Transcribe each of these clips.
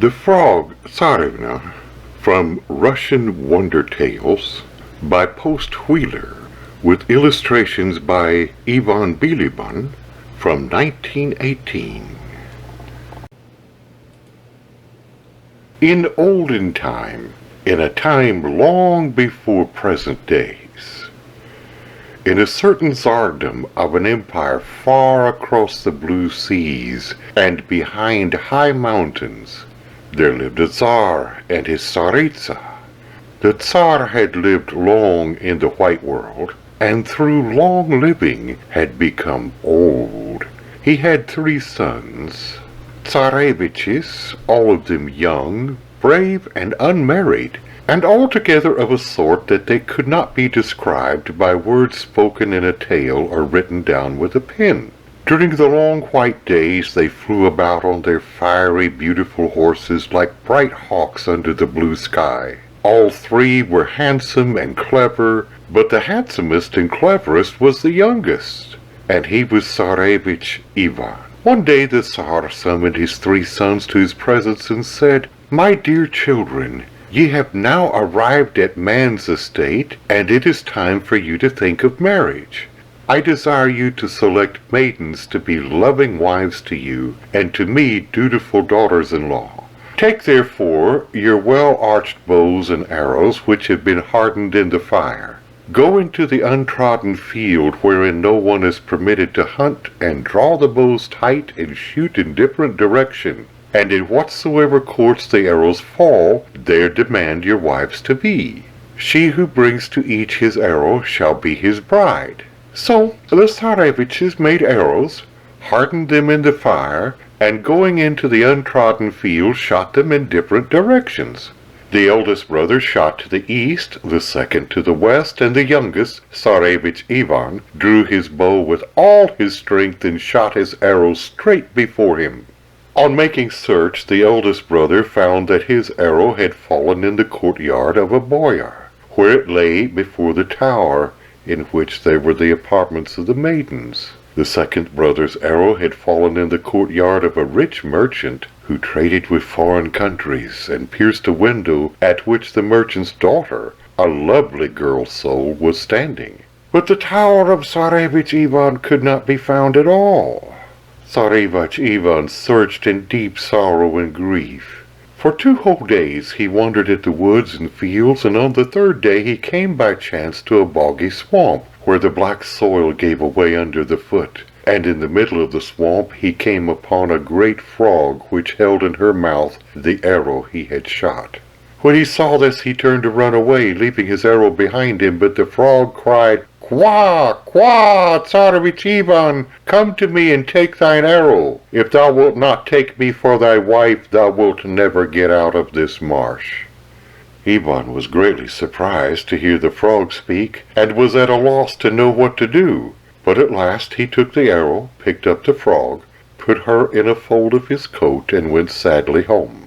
The Frog Tzarevna from Russian Wonder Tales by Post Wheeler with illustrations by Ivan Bilibin from 1918. In olden time, in a time long before present days, in a certain tsardom of an empire far across the blue seas and behind high mountains, there lived a tsar and his tsaritsa. The tsar had lived long in the white world, and through long living had become old. He had 3 sons, tsareviches, all of them young, brave, and unmarried, and altogether of a sort that they could not be described by words spoken in a tale or written down with a pen. During the long white days they flew about on their fiery, beautiful horses like bright hawks under the blue sky. All 3 were handsome and clever, but the handsomest and cleverest was the youngest, and he was Tsarevich Ivan. One day the Tsar summoned his 3 sons to his presence and said, "My dear children, ye have now arrived at man's estate, and it is time for you to think of marriage. I desire you to select maidens to be loving wives to you, and to me dutiful daughters-in-law. Take therefore your well-arched bows and arrows which have been hardened in the fire. Go into the untrodden field wherein no one is permitted to hunt, and draw the bows tight and shoot in different direction. And in whatsoever courts the arrows fall, there demand your wives to be. She who brings to each his arrow shall be his bride." So the Tsareviches made arrows, hardened them in the fire, and going into the untrodden field shot them in different directions. The eldest brother shot to the east, the second to the west, and the youngest, Tsarevich Ivan, drew his bow with all his strength and shot his arrow straight before him. On making search, the eldest brother found that his arrow had fallen in the courtyard of a boyar, where it lay before the tower, in which there were the apartments of the maidens. The second brother's arrow had fallen in the courtyard of a rich merchant, who traded with foreign countries, and pierced a window at which the merchant's daughter, a lovely girl soul, was standing. But the tower of Tsarevich Ivan could not be found at all. Tsarevich Ivan searched in deep sorrow and grief. For 2 whole days he wandered at the woods and fields, and on the 3rd day he came by chance to a boggy swamp, where the black soil gave away under the foot, and in the middle of the swamp he came upon a great frog which held in her mouth the arrow he had shot. When he saw this he turned to run away, leaving his arrow behind him, but the frog cried, "Kwa! Kwa! Tsarevich Ivan, come to me and take thine arrow. If thou wilt not take me for thy wife, thou wilt never get out of this marsh." Ivan was greatly surprised to hear the frog speak, and was at a loss to know what to do. But at last he took the arrow, picked up the frog, put her in a fold of his coat, and went sadly home.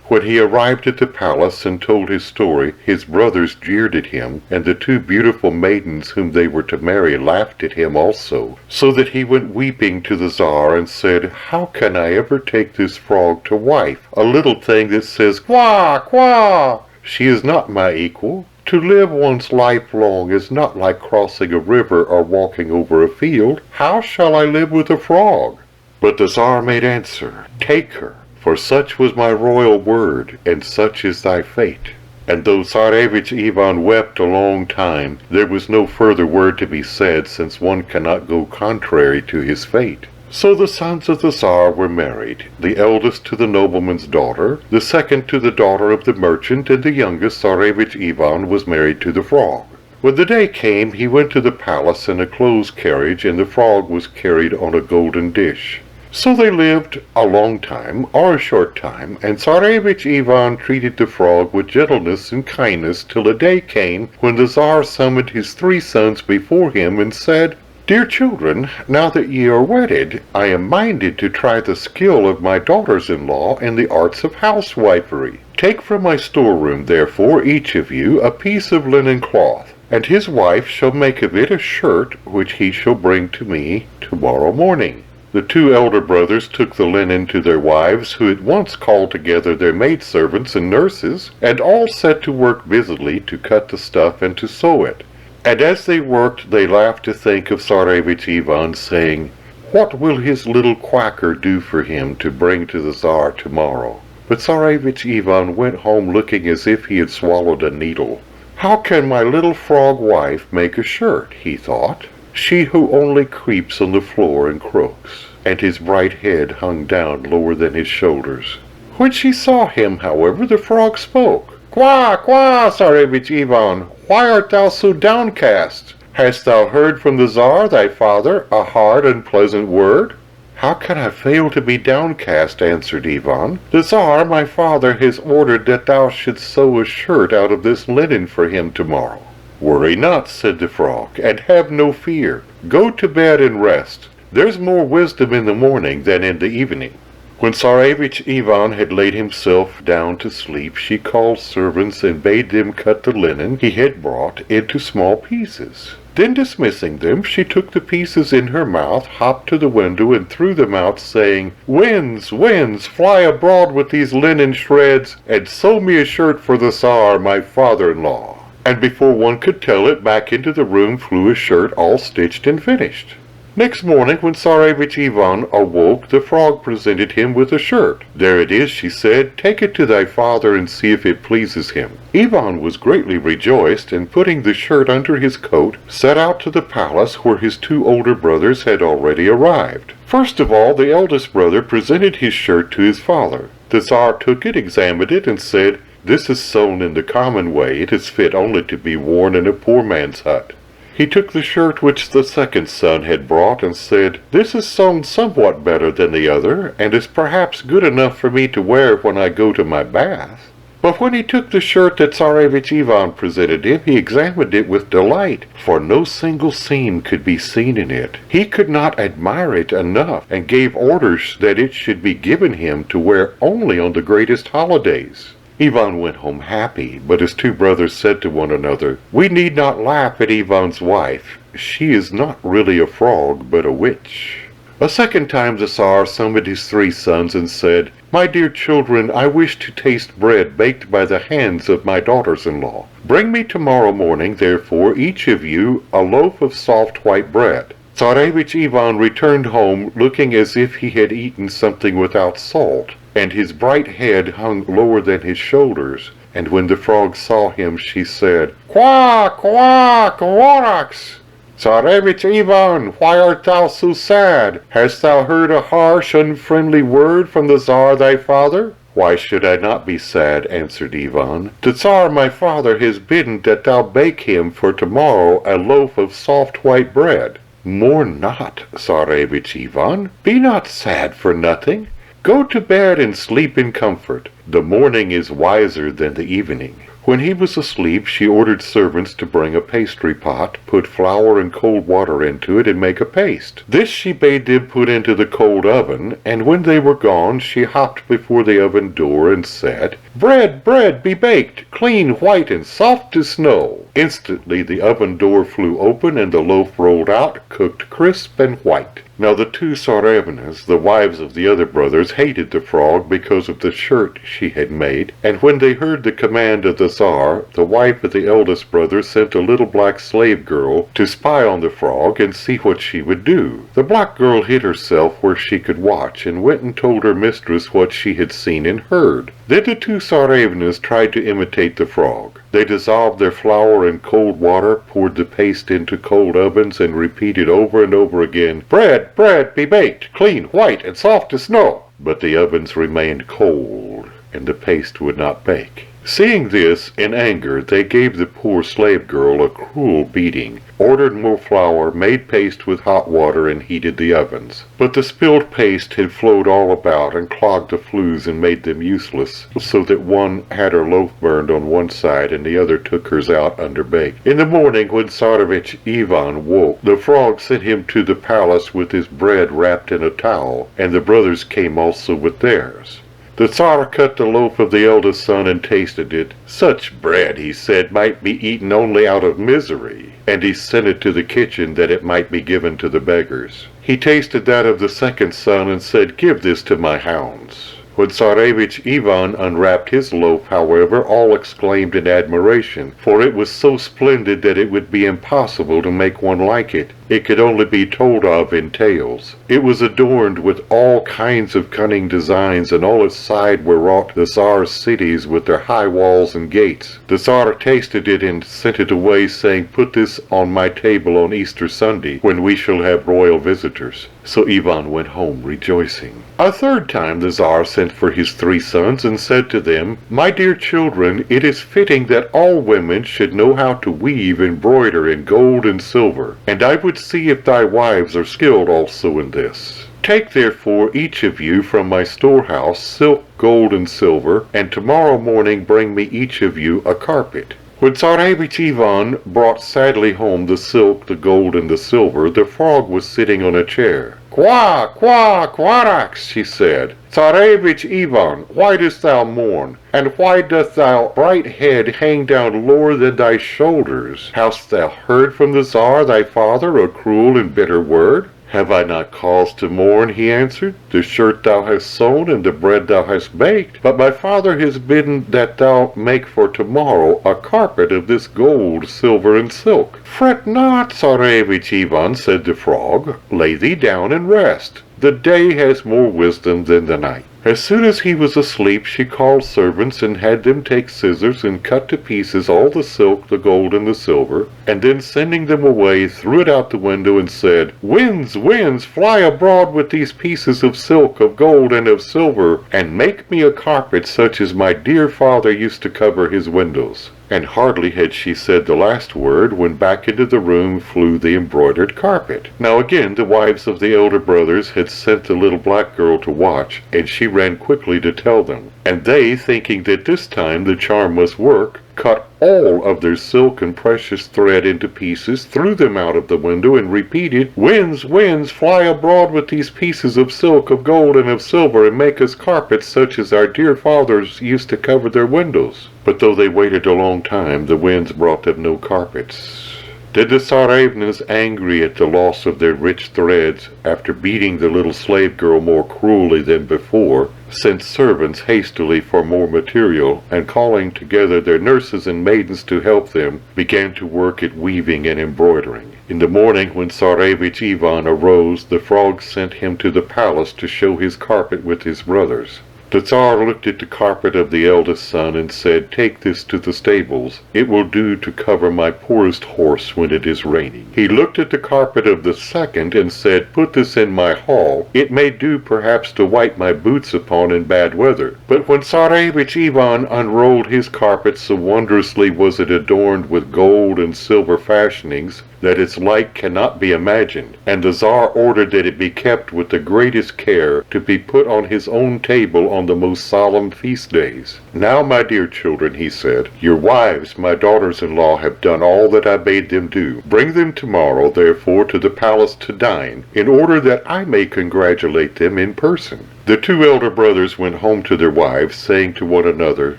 When he arrived at the palace and told his story, his brothers jeered at him, and the 2 beautiful maidens whom they were to marry laughed at him also, so that he went weeping to the Tsar and said, "How can I ever take this frog to wife, a little thing that says, 'Kwa! Kwa!' She is not my equal. To live one's life long is not like crossing a river or walking over a field. How shall I live with a frog?" But the Tsar made answer, "Take her, for such was my royal word, and such is thy fate." And though Tsarevich Ivan wept a long time, there was no further word to be said, since one cannot go contrary to his fate. So the sons of the Tsar were married, the eldest to the nobleman's daughter, the second to the daughter of the merchant, and the youngest, Tsarevich Ivan, was married to the frog. When the day came, he went to the palace in a closed carriage, and the frog was carried on a golden dish. So they lived a long time, or a short time, and Tsarevich Ivan treated the frog with gentleness and kindness till a day came when the Tsar summoned his 3 sons before him and said, "Dear children, now that ye are wedded, I am minded to try the skill of my daughters-in-law in the arts of housewifery. Take from my storeroom, therefore, each of you, a piece of linen cloth, and his wife shall make of it a shirt which he shall bring to me tomorrow morning. The two elder brothers took the linen to their wives, who at once called together their maidservants and nurses, and all set to work busily to cut the stuff and to sew it. And as they worked, they laughed to think of Tsarevich Ivan, saying, "What will his little quacker do for him to bring to the Tsar tomorrow?" But Tsarevich Ivan went home looking as if he had swallowed a needle. "How can my little frog wife make a shirt?" he thought. "She who only creeps on the floor and croaks." And his bright head hung down lower than his shoulders. When she saw him, however, the frog spoke. "Qua, qua, Tsarevich Ivan, why art thou so downcast? Hast thou heard from the Tsar, thy father, a hard and pleasant word?" "How can I fail to be downcast?" answered Ivan. "The Tsar, my father, has ordered that thou shouldst sew a shirt out of this linen for him tomorrow." "Worry not," said the frog, "and have no fear. Go to bed and rest. There's more wisdom in the morning than in the evening." When Tsarevich Ivan had laid himself down to sleep, she called servants and bade them cut the linen he had brought into small pieces. Then dismissing them, she took the pieces in her mouth, hopped to the window, and threw them out, saying, "Winds, winds, fly abroad with these linen shreds, and sew me a shirt for the Tsar, my father-in-law." And before one could tell it, back into the room flew a shirt all stitched and finished. Next morning, when Tsarevich Ivan awoke, the frog presented him with a shirt. "There it is," she said. "Take it to thy father and see if it pleases him." Ivan was greatly rejoiced, and putting the shirt under his coat, set out to the palace where his two older brothers had already arrived. First of all, the eldest brother presented his shirt to his father. The Tsar took it, examined it, and said, "This is sewn in the common way. It is fit only to be worn in a poor man's hut." He took the shirt which the second son had brought and said, "This is sewn somewhat better than the other, and is perhaps good enough for me to wear when I go to my bath." But when he took the shirt that Tsarevich Ivan presented him, he examined it with delight, for no single seam could be seen in it. He could not admire it enough, and gave orders that it should be given him to wear only on the greatest holidays. Ivan went home happy, but his two brothers said to one another, "We need not laugh at Ivan's wife. She is not really a frog, but a witch." A second time the Tsar summoned his three sons and said, "My dear children, I wish to taste bread baked by the hands of my daughters-in-law. Bring me tomorrow morning, therefore, each of you, a loaf of soft white bread." Tsarevich Ivan returned home looking as if he had eaten something without salt, and his bright head hung lower than his shoulders. And when the frog saw him, she said, "Qua, qua, quarax! Tsarevich Ivan, why art thou so sad? Hast thou heard a harsh, unfriendly word from the Tsar thy father?" "Why should I not be sad?" answered Ivan. "The Tsar my father has bidden that thou bake him for tomorrow a loaf of soft white bread." "Mourn not, Tsarevich Ivan. Be not sad for nothing. Go to bed and sleep in comfort. The morning is wiser than the evening." When he was asleep, she ordered servants to bring a pastry pot, put flour and cold water into it, and make a paste. This she bade them put into the cold oven, and when they were gone, she hopped before the oven door and said, "Bread, bread, be baked, clean, white, and soft as snow." Instantly the oven door flew open, and the loaf rolled out, cooked crisp and white. Now the two Tsarevnas, the wives of the other brothers, hated the frog because of the shirt she had made, and when they heard the command of the Tsar, the wife of the eldest brother sent a little black slave girl to spy on the frog and see what she would do. The black girl hid herself where she could watch, and went and told her mistress what she had seen and heard. Then the two Tsarevnas tried to imitate the frog. They dissolved their flour in cold water, poured the paste into cold ovens, and repeated over and over again, "Bread, bread, be baked, clean, white, and soft as snow." But the ovens remained cold, and the paste would not bake. Seeing this, in anger, they gave the poor slave girl a cruel beating, ordered more flour, made paste with hot water, and heated the ovens. But the spilled paste had flowed all about and clogged the flues and made them useless, so that one had her loaf burned on one side and the other took hers out underbaked. In the morning, when Tsarevich Ivan woke, the frog sent him to the palace with his bread wrapped in a towel, and the brothers came also with theirs. The Tsar cut the loaf of the eldest son and tasted it. "Such bread," he said, "might be eaten only out of misery." And he sent it to the kitchen that it might be given to the beggars. He tasted that of the second son and said, "Give this to my hounds." When Tsarevich Ivan unwrapped his loaf, however, all exclaimed in admiration, for it was so splendid that it would be impossible to make one like it. It could only be told of in tales. It was adorned with all kinds of cunning designs, and all its sides were wrought the Tsar's cities with their high walls and gates. The Tsar tasted it and sent it away, saying, "Put this on my table on Easter Sunday, when we shall have royal visitors." So Ivan went home rejoicing. A third time the Tsar sent for his 3 sons and said to them, "My dear children, it is fitting that all women should know how to weave and embroider in gold and silver, and I would see if thy wives are skilled also in this. Take therefore each of you from my storehouse silk, gold, and silver, and tomorrow morning bring me each of you a carpet." When Tsarevich Ivan brought sadly home the silk, the gold, and the silver, the frog was sitting on a chair. "Qua, qua, quarax," she said. "Tsarevich Ivan, why dost thou mourn? And why doth thy bright head hang down lower than thy shoulders? Hast thou heard from the Tsar thy father a cruel and bitter word?" "Have I not cause to mourn?" he answered. "The shirt thou hast sewn, and the bread thou hast baked. But my father has bidden that thou make for tomorrow a carpet of this gold, silver, and silk." "Fret not, Tsarevich Ivan," said the frog. "Lay thee down and rest. The day has more wisdom than the night." As soon as he was asleep, she called servants and had them take scissors and cut to pieces all the silk, the gold, and the silver, and then sending them away, threw it out the window and said, "Winds, winds, fly abroad with these pieces of silk, of gold, and of silver, and make me a carpet such as my dear father used to cover his windows." And hardly had she said the last word when back into the room flew the embroidered carpet. Now again the wives of the elder brothers had sent the little black girl to watch, and she ran quickly to tell them. And they, thinking that this time the charm must work, cut all of their silk and precious thread into pieces, threw them out of the window, and repeated, "Winds, winds, fly abroad with these pieces of silk, of gold, and of silver, and make us carpets such as our dear fathers used to cover their windows." But though they waited a long time, the winds brought them no carpets. Then the Tsarevnas, angry at the loss of their rich threads, after beating the little slave girl more cruelly than before, sent servants hastily for more material, and calling together their nurses and maidens to help them, began to work at weaving and embroidering. In the morning, when Tsarevich Ivan arose, the frog sent him to the palace to show his carpet with his brothers. The Tsar looked at the carpet of the eldest son and said, "Take this to the stables. It will do to cover my poorest horse when it is raining." He looked at the carpet of the second and said, "Put this in my hall. It may do perhaps to wipe my boots upon in bad weather." But when Tsarevich Ivan unrolled his carpet, so wondrously was it adorned with gold and silver fashionings, that its like cannot be imagined, and the Tsar ordered that it be kept with the greatest care, to be put on his own table on the most solemn feast days. "Now, my dear children," he said, "your wives, my daughters-in-law, have done all that I bade them do. Bring them tomorrow, therefore, to the palace to dine, in order that I may congratulate them in person." The 2 elder brothers went home to their wives, saying to one another,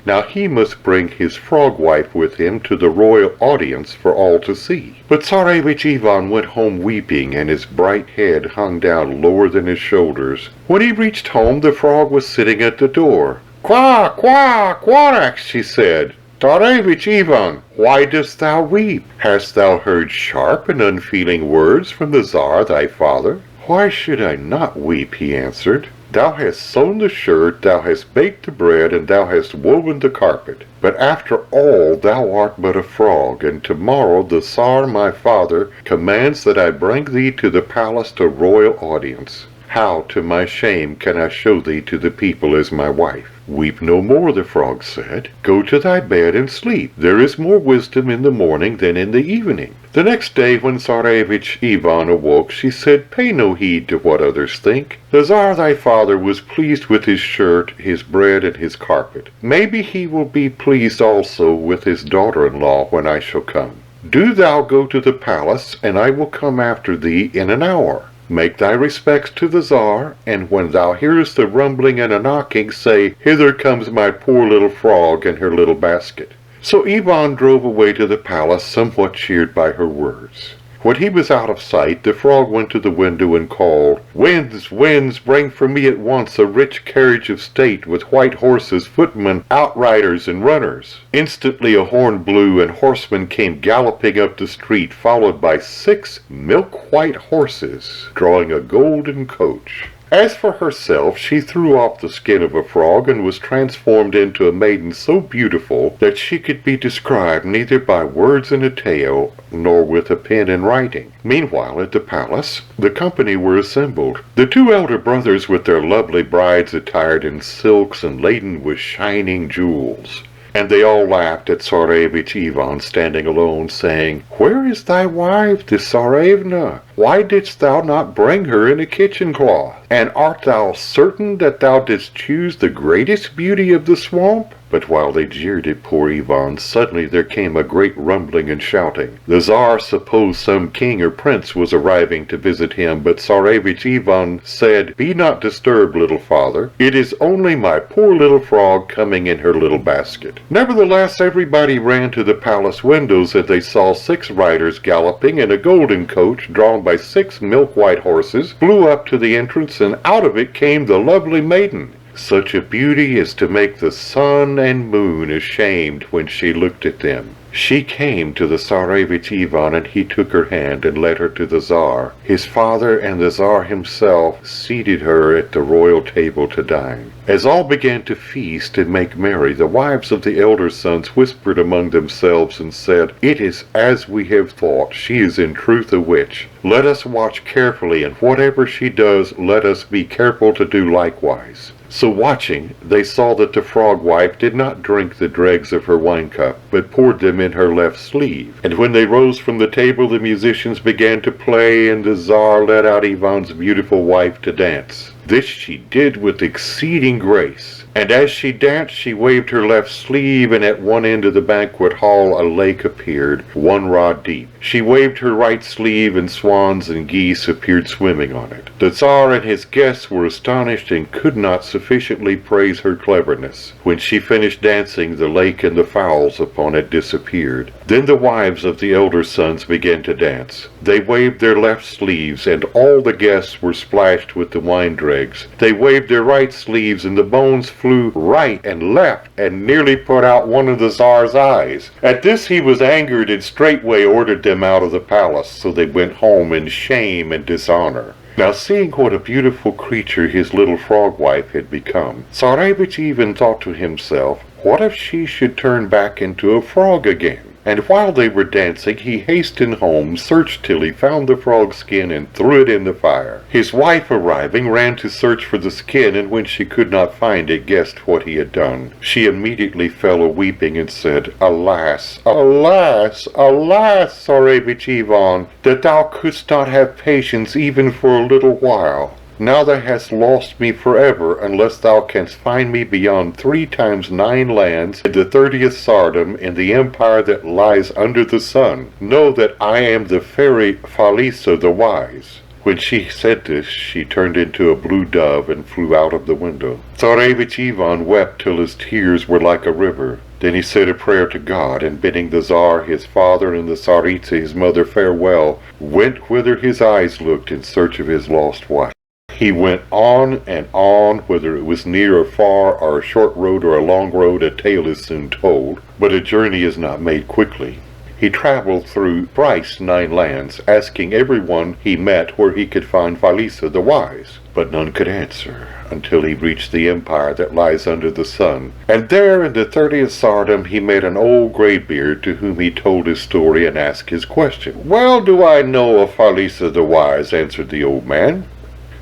"Now he must bring his frog wife with him to the royal audience for all to see." But Tsarevich Ivan went home weeping, and his bright head hung down lower than his shoulders. When he reached home, the frog was sitting at the door. "Qua, qua, quarax," she said. "Tsarevich Ivan, why dost thou weep? Hast thou heard sharp and unfeeling words from the Tsar thy father?" "Why should I not weep?" he answered. "Thou hast sewn the shirt, thou hast baked the bread, and thou hast woven the carpet. But after all thou art but a frog, and tomorrow the Tsar my father commands that I bring thee to the palace to royal audience. How, to my shame, can I show thee to the people as my wife?" "Weep no more," the frog said. "Go to thy bed and sleep. There is more wisdom in the morning than in the evening." The next day, when Tsarevich Ivan awoke, she said, "Pay no heed to what others think. The Tsar thy father was pleased with his shirt, his bread, and his carpet. Maybe he will be pleased also with his daughter-in-law when I shall come. Do thou go to the palace, and I will come after thee in an hour. Make thy respects to the Tsar, and when thou hearest the rumbling and a knocking, say, 'Hither comes my poor little frog and her little basket.'" So Ivan drove away to the palace, somewhat cheered by her words. When he was out of sight, the frog went to the window and called, "Winds, winds, bring for me at once a rich carriage of state with white horses, footmen, outriders, and runners." Instantly a horn blew, and horsemen came galloping up the street, followed by 6 milk-white horses, drawing a golden coach. As for herself, she threw off the skin of a frog and was transformed into a maiden so beautiful that she could be described neither by words in a tale nor with a pen in writing. Meanwhile, at the palace, the company were assembled. The 2 elder brothers with their lovely brides attired in silks and laden with shining jewels. And they all laughed at Tsarevich Ivan standing alone, saying, "Where is thy wife, the Tzarevna? Why didst thou not bring her in a kitchen cloth? And art thou certain that thou didst choose the greatest beauty of the swamp?" But while they jeered at poor Ivan, suddenly there came a great rumbling and shouting. The Tsar supposed some king or prince was arriving to visit him, but Tsarevich Ivan said, "Be not disturbed, little father. It is only my poor little frog coming in her little basket." Nevertheless, everybody ran to the palace windows, and they saw 6 riders galloping in a golden coach drawn by 6 milk-white horses, flew up to the entrance, and out of it came the lovely maiden. Such a beauty as to make the sun and moon ashamed when she looked at them. She came to the Tsarevich Ivan, and he took her hand and led her to the Tsar. His father and the Tsar himself seated her at the royal table to dine. As all began to feast and make merry, the wives of the elder sons whispered among themselves and said, "It is as we have thought. She is in truth a witch. Let us watch carefully, and whatever she does, let us be careful to do likewise." So watching, they saw that the frog wife did not drink the dregs of her wine cup, but poured them in her left sleeve. And when they rose from the table, the musicians began to play, and the Tsar led out Ivan's beautiful wife to dance. This she did with exceeding grace, and as she danced she waved her left sleeve, and at one end of the banquet hall a lake appeared, 1 rod deep. She waved her right sleeve, and swans and geese appeared swimming on it. The Tsar and his guests were astonished and could not sufficiently praise her cleverness. When she finished dancing, the lake and the fowls upon it disappeared. Then the wives of the elder sons began to dance. They waved their left sleeves, and all the guests were splashed with the wine dregs. They waved their right sleeves, and the bones flew right and left, and nearly put out one of the Tsar's eyes. At this he was angered, and straightway ordered them out of the palace, so they went home in shame and dishonor. Now, seeing what a beautiful creature his little frog wife had become, Tsarevich even thought to himself, what if she should turn back into a frog again? And while they were dancing, he hastened home, searched till he found the frog skin, and threw it in the fire. His wife, arriving, ran to search for the skin, and when she could not find it, guessed what he had done. She immediately fell a-weeping and said, "Alas, alas, alas, Tsarevich Ivan, that thou couldst not have patience even for a little while. Now thou hast lost me forever, unless thou canst find me beyond 3 times 9 lands, in the 30th tsardom, in the empire that lies under the sun. Know that I am the fairy Falisa the Wise." When she said this, she turned into a blue dove and flew out of the window. Tsarevich Ivan wept till his tears were like a river. Then he said a prayer to God, and bidding the Tsar, his father, and the Tsaritsa, his mother, farewell, went whither his eyes looked in search of his lost wife. He went on and on, whether it was near or far, or a short road or a long road, a tale is soon told, but a journey is not made quickly. He traveled through thrice 9 lands, asking everyone he met where he could find Falisa the Wise, but none could answer, until he reached the empire that lies under the sun. And there in the 30th tsardom he met an old greybeard, to whom he told his story and asked his question. "Well do I know of Falisa the Wise," answered the old man.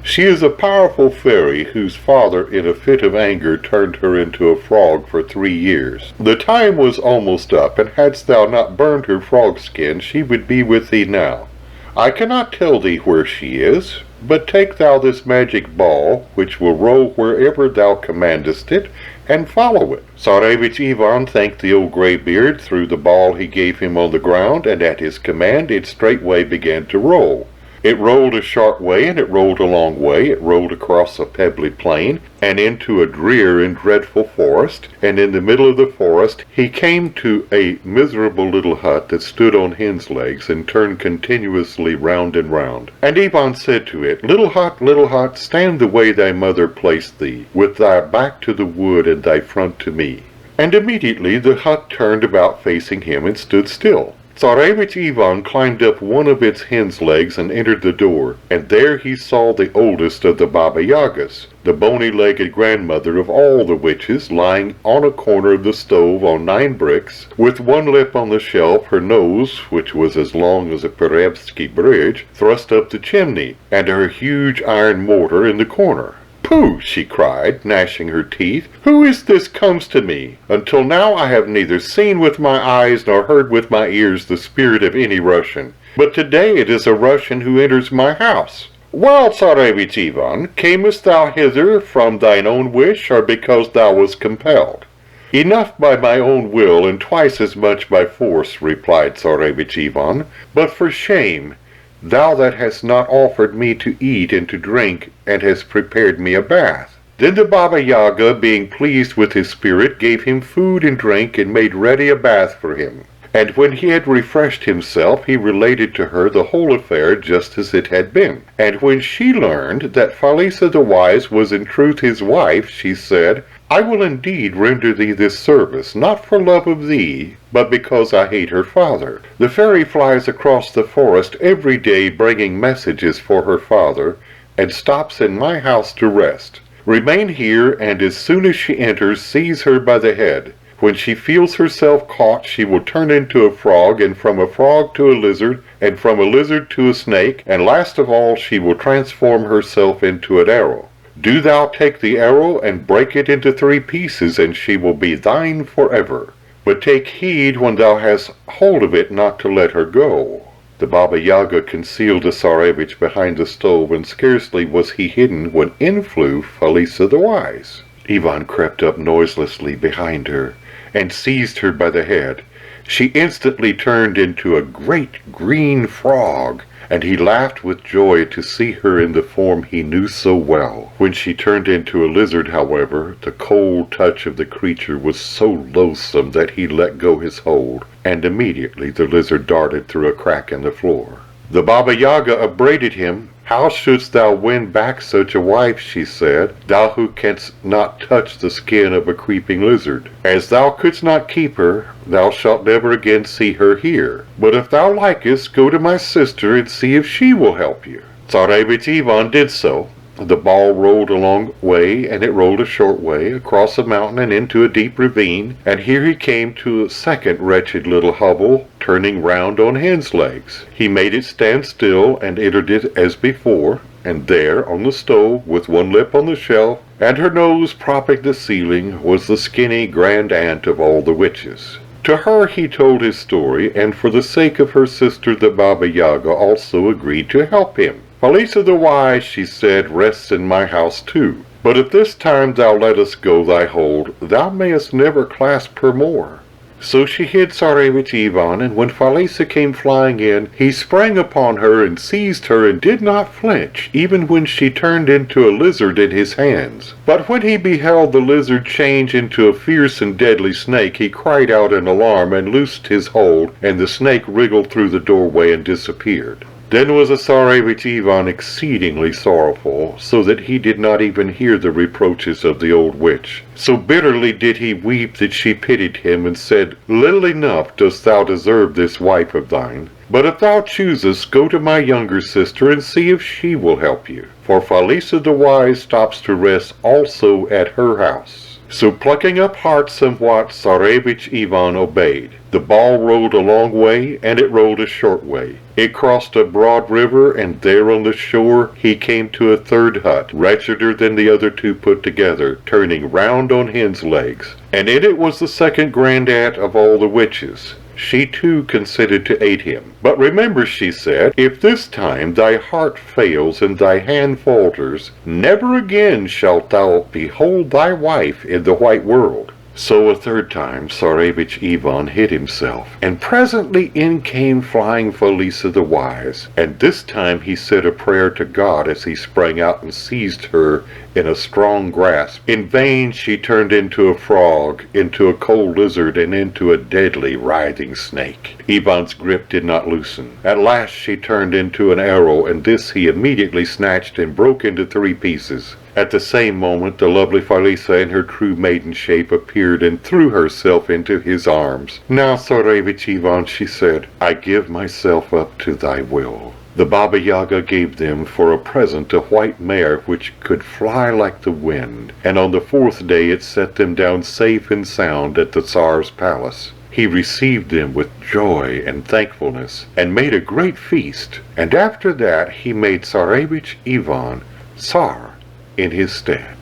"She is a powerful fairy whose father in a fit of anger turned her into a frog for 3 years. The time was almost up, and hadst thou not burned her frog skin, she would be with thee now. I cannot tell thee where she is, but take thou this magic ball, which will roll wherever thou commandest it, and follow it." Tsarevich Ivan thanked the old greybeard, threw the ball he gave him on the ground, and at his command it straightway began to roll. It rolled a short way, and it rolled a long way. It rolled across a pebbly plain, and into a drear and dreadful forest, and in the middle of the forest he came to a miserable little hut that stood on hen's legs, and turned continuously round and round. And Ivan said to it, little hut, stand the way thy mother placed thee, with thy back to the wood and thy front to me. And immediately the hut turned about facing him and stood still. Tsarevich Ivan climbed up one of its hen's legs and entered the door, and there he saw the oldest of the Baba Yagas, the bony-legged grandmother of all the witches, lying on a corner of the stove on 9 bricks, with one lip on the shelf, her nose, which was as long as a Perevsky bridge, thrust up the chimney, and her huge iron mortar in the corner. "Pooh!" she cried, gnashing her teeth. "Who is this comes to me? Until now I have neither seen with my eyes nor heard with my ears the spirit of any Russian. But today it is a Russian who enters my house. Well, Tsarevich Ivan, camest thou hither from thine own wish, or because thou wast compelled?" "Enough by my own will, and twice as much by force," replied Tsarevich Ivan. "But for shame! Thou that hast not offered me to eat and to drink, and hast prepared me a bath." Then the Baba Yaga, being pleased with his spirit, gave him food and drink, and made ready a bath for him. And when he had refreshed himself, he related to her the whole affair just as it had been. And when she learned that Falisa the Wise was in truth his wife, she said, "I will indeed render thee this service, not for love of thee, but because I hate her father. The fairy flies across the forest every day bringing messages for her father, and stops in my house to rest. Remain here, and as soon as she enters, seize her by the head. When she feels herself caught, she will turn into a frog, and from a frog to a lizard, and from a lizard to a snake, and last of all she will transform herself into an arrow. Do thou take the arrow and break it into 3 pieces, and she will be thine forever. But take heed when thou hast hold of it not to let her go." The Baba Yaga concealed the Tsarevich behind the stove, and scarcely was he hidden when in flew Falisa the Wise. Ivan crept up noiselessly behind her, and seized her by the head. She instantly turned into a great green frog, and he laughed with joy to see her in the form he knew so well. When she turned into a lizard, however, the cold touch of the creature was so loathsome that he let go his hold, and immediately the lizard darted through a crack in the floor. The Baba Yaga upbraided him. "How shouldst thou win back such a wife," she said, "thou who canst not touch the skin of a creeping lizard? As thou couldst not keep her, thou shalt never again see her here. But if thou likest, go to my sister and see if she will help you." Tsarevich Ivan did so. The ball rolled a long way, and it rolled a short way, across a mountain and into a deep ravine, and here he came to a second wretched little hovel, turning round on hen's legs. He made it stand still, and entered it as before, and there, on the stove, with one lip on the shelf, and her nose propping the ceiling, was the skinny grand aunt of all the witches. To her he told his story, and for the sake of her sister the Baba Yaga also agreed to help him. "Falisa the Wise," she said, "rests in my house too. But if this time thou lettest go thy hold, thou mayest never clasp her more." So she hid Tsarevich Ivan, and when Falisa came flying in, he sprang upon her and seized her, and did not flinch, even when she turned into a lizard in his hands. But when he beheld the lizard change into a fierce and deadly snake, he cried out in alarm, and loosed his hold, and the snake wriggled through the doorway and disappeared. Then was the Tsarevich Ivan exceedingly sorrowful, so that he did not even hear the reproaches of the old witch. So bitterly did he weep that she pitied him, and said, "Little enough dost thou deserve this wife of thine. But if thou choosest, go to my younger sister, and see if she will help you. For Falisa the Wise stops to rest also at her house." So plucking up heart somewhat, Tsarevich Ivan obeyed. The ball rolled a long way, and it rolled a short way. It crossed a broad river, and there on the shore he came to a third hut, wretcheder than the other 2 put together, turning round on hen's legs. And in it was the second grandaunt of all the witches. She too consented to aid him. "But remember," she said, "if this time thy heart fails and thy hand falters, never again shalt thou behold thy wife in the white world." So a third time Tsarevich Ivan hid himself, and presently in came flying Falisa the Wise, and this time he said a prayer to God as he sprang out and seized her in a strong grasp. In vain she turned into a frog, into a cold lizard, and into a deadly writhing snake. Ivan's grip did not loosen. At last she turned into an arrow, and this he immediately snatched and broke into 3 pieces. At the same moment the lovely Falisa in her true maiden shape appeared and threw herself into his arms. "Now, Tsarevich Ivan," she said, "I give myself up to thy will." The Baba Yaga gave them for a present a white mare which could fly like the wind, and on the 4th day it set them down safe and sound at the Tsar's palace. He received them with joy and thankfulness, and made a great feast, and after that he made Tsarevich Ivan Tsar in his stead.